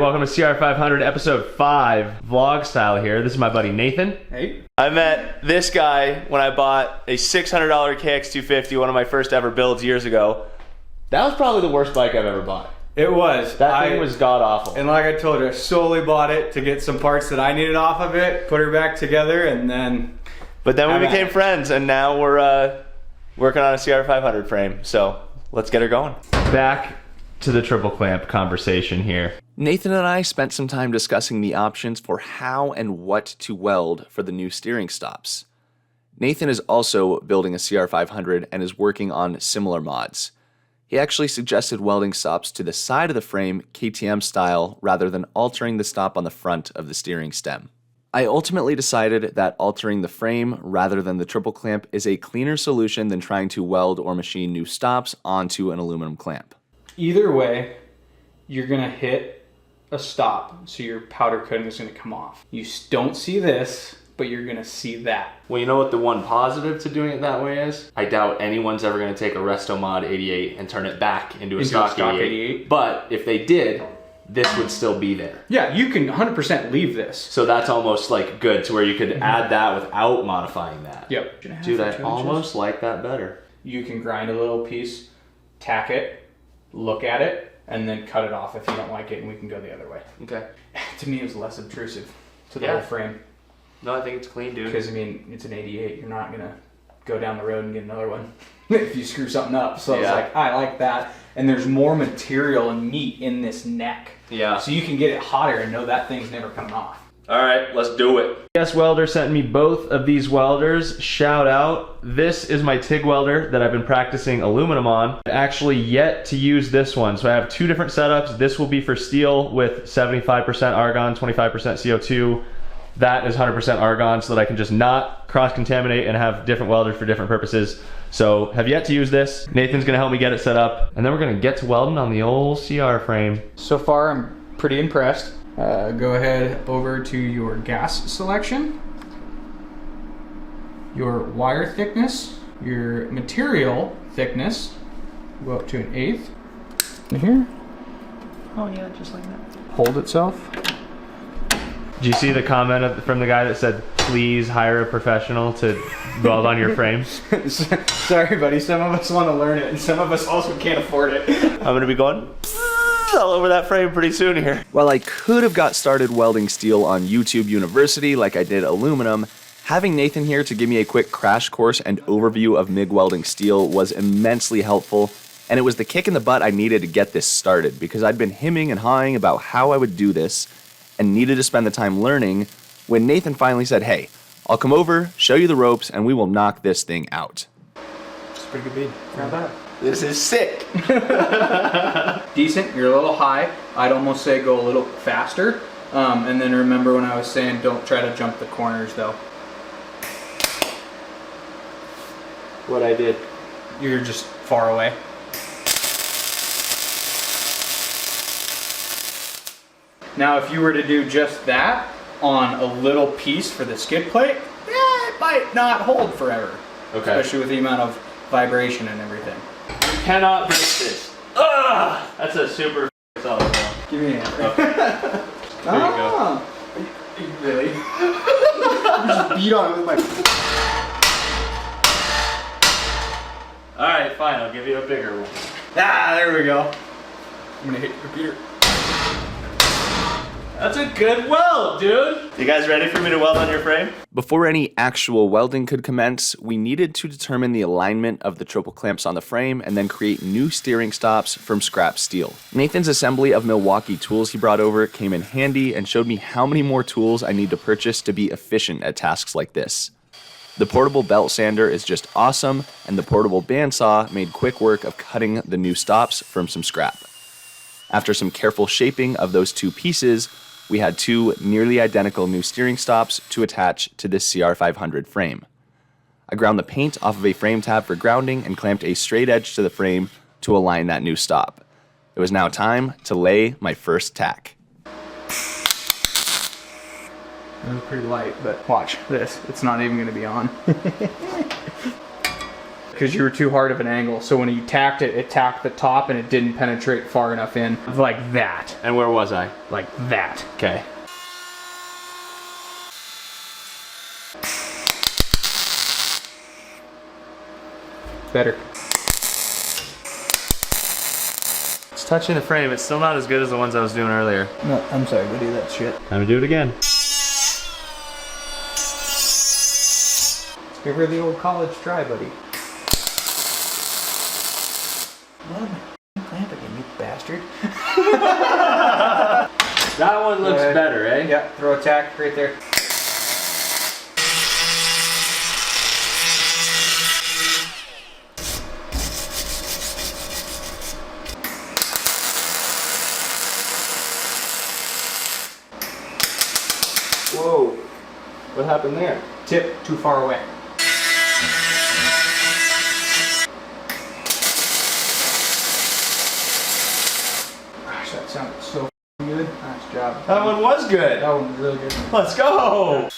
Welcome to CR500 episode 5, vlog style here. This is my buddy Nathan. Hey. I met this guy when I bought a $600 KX250, one of my first ever builds years ago. That was probably the worst bike I've ever bought. It was. That thing was god awful. And like I told you, I solely bought it to get some parts that I needed off of it, put her back together, and then... But then we became friends, and now we're working on a CR500 frame. So let's get her going. Back to the triple clamp conversation here. Nathan and I spent some time discussing the options for how and what to weld for the new steering stops. Nathan is also building a CR500 and is working on similar mods. He actually suggested welding stops to the side of the frame KTM style rather than altering the stop on the front of the steering stem. I ultimately decided that altering the frame rather than the triple clamp is a cleaner solution than trying to weld or machine new stops onto an aluminum clamp. Either way, you're gonna hit a stop, so your powder coating is gonna come off. You don't see this, but you're gonna see that. Well, you know what the one positive to doing it that way is? I doubt anyone's ever going to take a Resto Mod 88 and turn it back into a stock 88. But if they did, this would still be there. Yeah, you can 100% leave this. So that's almost like good to where you could add that without modifying that. Yep. Dude, I almost like that better. You can grind a little piece, tack it, look at it, and then cut it off if you don't like it, and we can go the other way. Okay. To me, it was less obtrusive to the Yeah. whole frame. No, I think it's clean, dude. Because, I mean, it's an 88. You're not going to go down the road and get another one if you screw something up. So Yeah. it's like, I like that. And there's more material and meat in this neck. Yeah. So you can get it hotter and know that thing's never coming off. All right, let's do it. YesWelder sent me both of these welders. Shout out. This is my TIG welder that I've been practicing aluminum on. Actually yet to use this one. So I have two different setups. This will be for steel with 75% argon, 25% CO2. That is 100% argon so that I can just not cross-contaminate and have different welders for different purposes. So have yet to use this. Nathan's gonna help me get it set up. And then we're gonna get to welding on the old CR frame. So far, I'm pretty impressed. Go ahead over to your gas selection, your wire thickness, your material thickness. Go up to 1/8. And here. Oh yeah, just like that. Hold itself. Did you see the comment from the guy that said, please hire a professional to weld on your frame? Sorry, buddy. Some of us want to learn it, and some of us also can't afford it. I'm gonna be going all over that frame pretty soon here. While I could have got started welding steel on YouTube University like I did aluminum, having Nathan here to give me a quick crash course and overview of MIG welding steel was immensely helpful, and it was the kick in the butt I needed to get this started because I'd been hemming and hawing about how I would do this and needed to spend the time learning when Nathan finally said, hey, I'll come over, show you the ropes, and we will knock this thing out. It's a pretty good bead. Not bad. This is sick. Decent. You're a little high. I'd almost say go a little faster. And then remember when I was saying don't try to jump the corners though. What I did. You're just far away. Now if you were to do just that on a little piece for the skid plate, it might not hold forever. Okay. Especially with the amount of vibration and everything. You cannot break this. Ugh! That's a super solid one. Give me a hand. Okay. There you go. Really? Just beat on it with my... Alright, fine. I'll give you a bigger one. Ah, there we go. I'm gonna hit your computer. That's a good weld, dude. You guys ready for me to weld on your frame? Before any actual welding could commence, we needed to determine the alignment of the triple clamps on the frame and then create new steering stops from scrap steel. Nathan's assembly of Milwaukee tools he brought over came in handy and showed me how many more tools I need to purchase to be efficient at tasks like this. The portable belt sander is just awesome, and the portable bandsaw made quick work of cutting the new stops from some scrap. After some careful shaping of those two pieces, we had two nearly identical new steering stops to attach to this CR500 frame. I ground the paint off of a frame tab for grounding and clamped a straight edge to the frame to align that new stop. It was now time to lay my first tack. It was pretty light, but watch this. It's not even going to be on. because you were too hard of an angle. So when you tacked it, it tacked the top and it didn't penetrate far enough in. Like that. And where was I? Like that. Okay. Better. It's touching the frame. It's still not as good as the ones I was doing earlier. No, I'm sorry, go do that shit. Time to do it again. Give her the old college try, buddy. What am I clamp again, you bastard? That one looks better, eh? Yeah, throw a tack right there. Whoa. What happened there? Tip too far away. Gosh, that sounded so good. Nice job. That one was good. That one was really good. Let's go.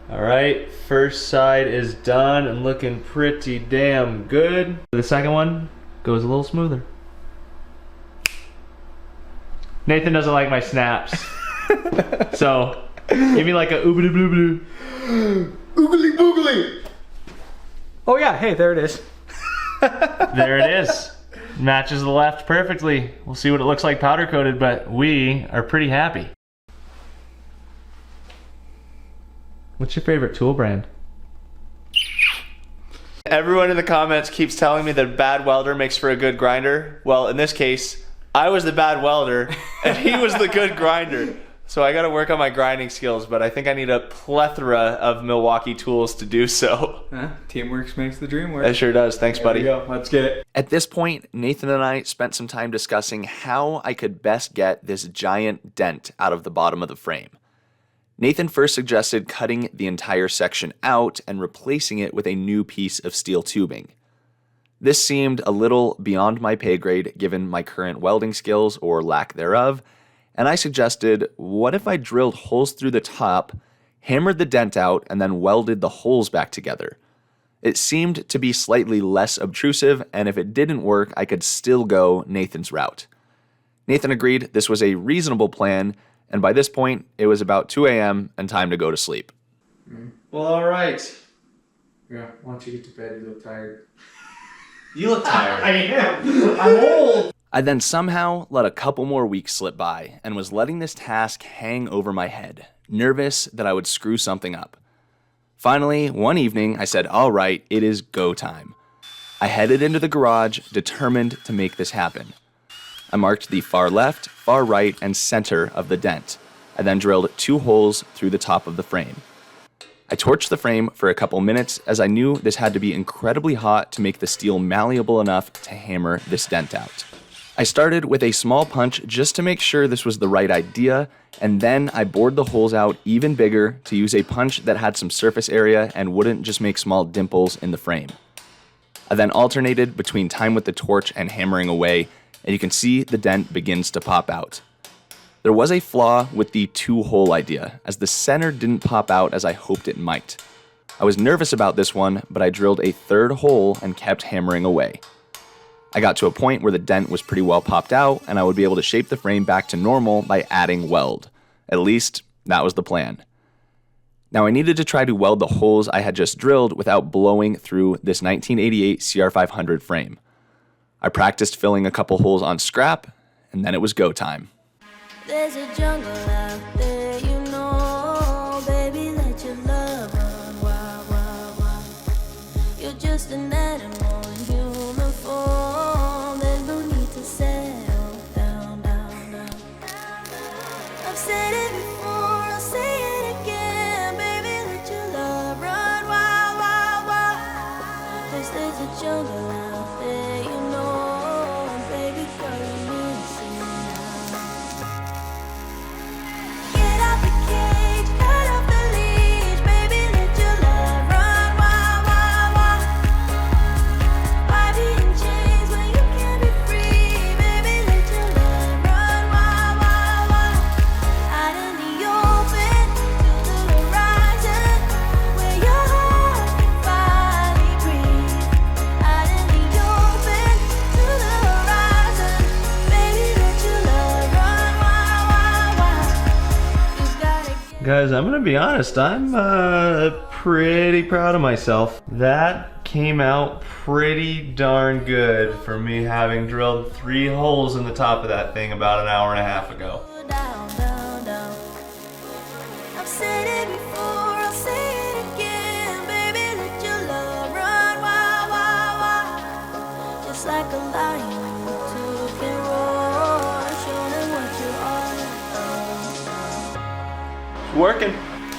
All right, first side is done and looking pretty damn good. The second one goes a little smoother. Nathan doesn't like my snaps. So, give me like a oobly blue blue. Oogly boogly. Oh yeah, hey, there it is. There it is. Matches the left perfectly. We'll see what it looks like powder coated, but we are pretty happy. What's your favorite tool brand? Everyone in the comments keeps telling me that a bad welder makes for a good grinder. Well, in this case, I was the bad welder and he was the good grinder. So I got to work on my grinding skills, but I think I need a plethora of Milwaukee tools to do so. Teamwork makes the dream work. It sure does. Thanks, buddy. There we go. Let's get it. At this point, Nathan and I spent some time discussing how I could best get this giant dent out of the bottom of the frame. Nathan first suggested cutting the entire section out and replacing it with a new piece of steel tubing. This seemed a little beyond my pay grade given my current welding skills or lack thereof, and I suggested, what if I drilled holes through the top, hammered the dent out, and then welded the holes back together? It seemed to be slightly less obtrusive, and if it didn't work, I could still go Nathan's route. Nathan agreed this was a reasonable plan, and by this point, it was about 2 a.m. and time to go to sleep. Well, all right. Yeah, why don't you get to bed? You look tired. You look tired. I am. I'm old. I then somehow let a couple more weeks slip by and was letting this task hang over my head, nervous that I would screw something up. Finally, one evening, I said, all right, it is go time. I headed into the garage, determined to make this happen. I marked the far left, far right, and center of the dent. I then drilled 2 holes through the top of the frame. I torched the frame for a couple minutes as I knew this had to be incredibly hot to make the steel malleable enough to hammer this dent out. I started with a small punch just to make sure this was the right idea, and then I bored the holes out even bigger to use a punch that had some surface area and wouldn't just make small dimples in the frame. I then alternated between time with the torch and hammering away, and you can see the dent begins to pop out. There was a flaw with the 2-hole idea, as the center didn't pop out as I hoped it might. I was nervous about this one, but I drilled a 3rd hole and kept hammering away. I got to a point where the dent was pretty well popped out, and I would be able to shape the frame back to normal by adding weld. At least, that was the plan. Now I needed to try to weld the holes I had just drilled without blowing through this 1988 CR500 frame. I practiced filling a couple holes on scrap, and then it was go time. There's a jungle out there, you know, baby, let your love run wild, wild, wild. You're just an animal in human form, there's no need to settle down, down, down. I've said it before, I'll say it again, baby, let your love run wild, wild, wild. 'Cause there's a jungle out there, you know, baby, girl, you need to see now. Get out the cage, cut off the leash, baby, let your love run wild, wild, wild. Why be in chains when you can be free, baby, let your love run wild, wild, wild. I Guys, I'm gonna be honest, I'm pretty proud of myself. That came out pretty darn good for me having drilled 3 holes in the top of that thing about an hour and a half ago. Down, down, down. I've said it before, I'll say it again. Baby, let your love run wild, wild, wild. Just like a lion, you took and roar. Show them what you are. Working.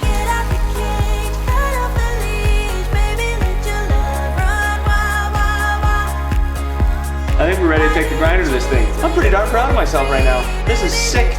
Get out the cage, cut off the leash. Baby, let your love run wild, wild, wild. I think we're ready to take the grinder to this thing. I'm pretty darn proud of myself right now. This is sick.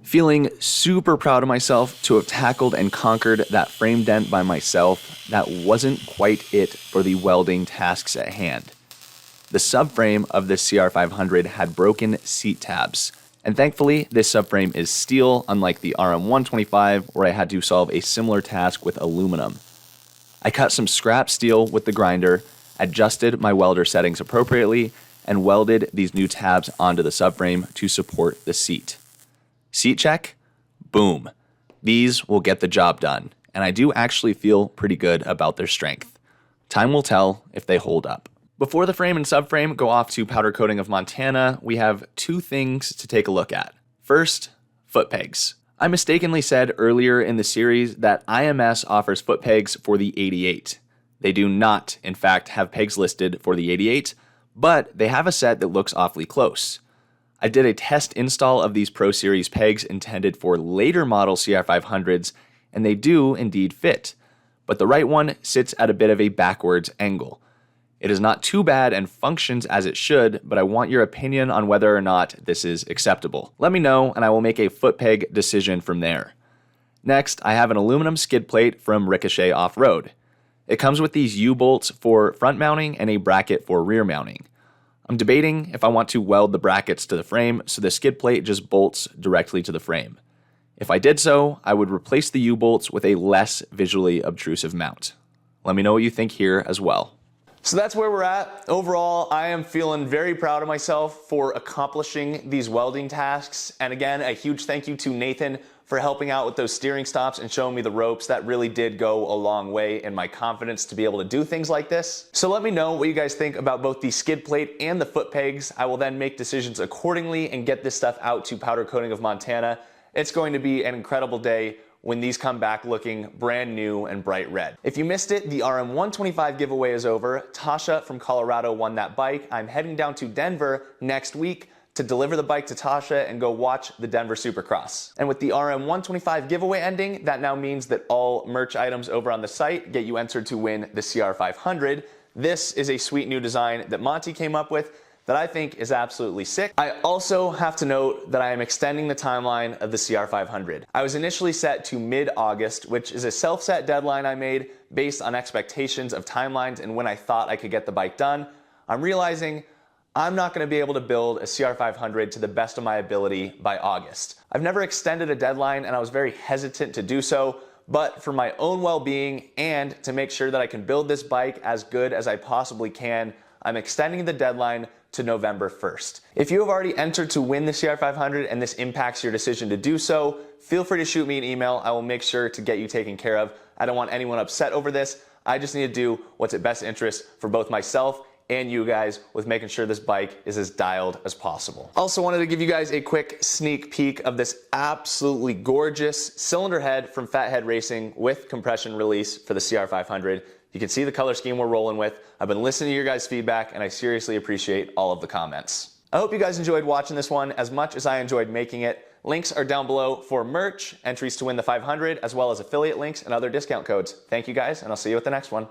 Feeling super proud of myself to have tackled and conquered that frame dent by myself, that wasn't quite it for the welding tasks at hand. The subframe of this CR500 had broken seat tabs, and thankfully this subframe is steel, unlike the RM125 where I had to solve a similar task with aluminum. I cut some scrap steel with the grinder, adjusted my welder settings appropriately, and welded these new tabs onto the subframe to support the seat. Seat check, boom. These will get the job done, and I do actually feel pretty good about their strength. Time will tell if they hold up. Before the frame and subframe go off to powder coating of Montana, we have 2 things to take a look at. First, foot pegs. I mistakenly said earlier in the series that IMS offers foot pegs for the 88. They do not, in fact, have pegs listed for the 88, but they have a set that looks awfully close. I did a test install of these Pro Series pegs intended for later model CR500s, and they do indeed fit, but the right one sits at a bit of a backwards angle. It is not too bad and functions as it should, but I want your opinion on whether or not this is acceptable. Let me know, and I will make a foot peg decision from there. Next, I have an aluminum skid plate from Ricochet Off-Road. It comes with these U-bolts for front mounting and a bracket for rear mounting. I'm debating if I want to weld the brackets to the frame so the skid plate just bolts directly to the frame. If I did so, I would replace the U-bolts with a less visually obtrusive mount. Let me know what you think here as well. So that's where we're at. Overall, I am feeling very proud of myself for accomplishing these welding tasks. And again, a huge thank you to Nathan for helping out with those steering stops and showing me the ropes. That really did go a long way in my confidence to be able to do things like this. So let me know what you guys think about both the skid plate and the foot pegs. I will then make decisions accordingly and get this stuff out to powder coating of Montana. It's going to be an incredible day when these come back looking brand new and bright red. If you missed it, the RM125 giveaway is over. Tasha from Colorado won that bike. I'm heading down to Denver next week to deliver the bike to Tasha and go watch the Denver Supercross. And with the RM125 giveaway ending, that now means that all merch items over on the site get you entered to win the CR500. This is a sweet new design that Monty came up with that I think is absolutely sick. I also have to note that I am extending the timeline of the CR500. I was initially set to mid-August, which is a self-set deadline I made based on expectations of timelines and when I thought I could get the bike done. I'm realizing I'm not going to be able to build a CR500 to the best of my ability by August. I've never extended a deadline and I was very hesitant to do so, but for my own well-being and to make sure that I can build this bike as good as I possibly can, I'm extending the deadline to November 1st. If you have already entered to win the CR500 and this impacts your decision to do so, feel free to shoot me an email. I will make sure to get you taken care of. I don't want anyone upset over this. I just need to do what's in best interest for both myself and you guys with making sure this bike is as dialed as possible. Also wanted to give you guys a quick sneak peek of this absolutely gorgeous cylinder head from Fathead Racing with compression release for the CR500. You can see the color scheme we're rolling with. I've been listening to your guys' feedback and I seriously appreciate all of the comments. I hope you guys enjoyed watching this one as much as I enjoyed making it. Links are down below for merch, entries to win the 500, as well as affiliate links and other discount codes. Thank you guys, and I'll see you at the next one.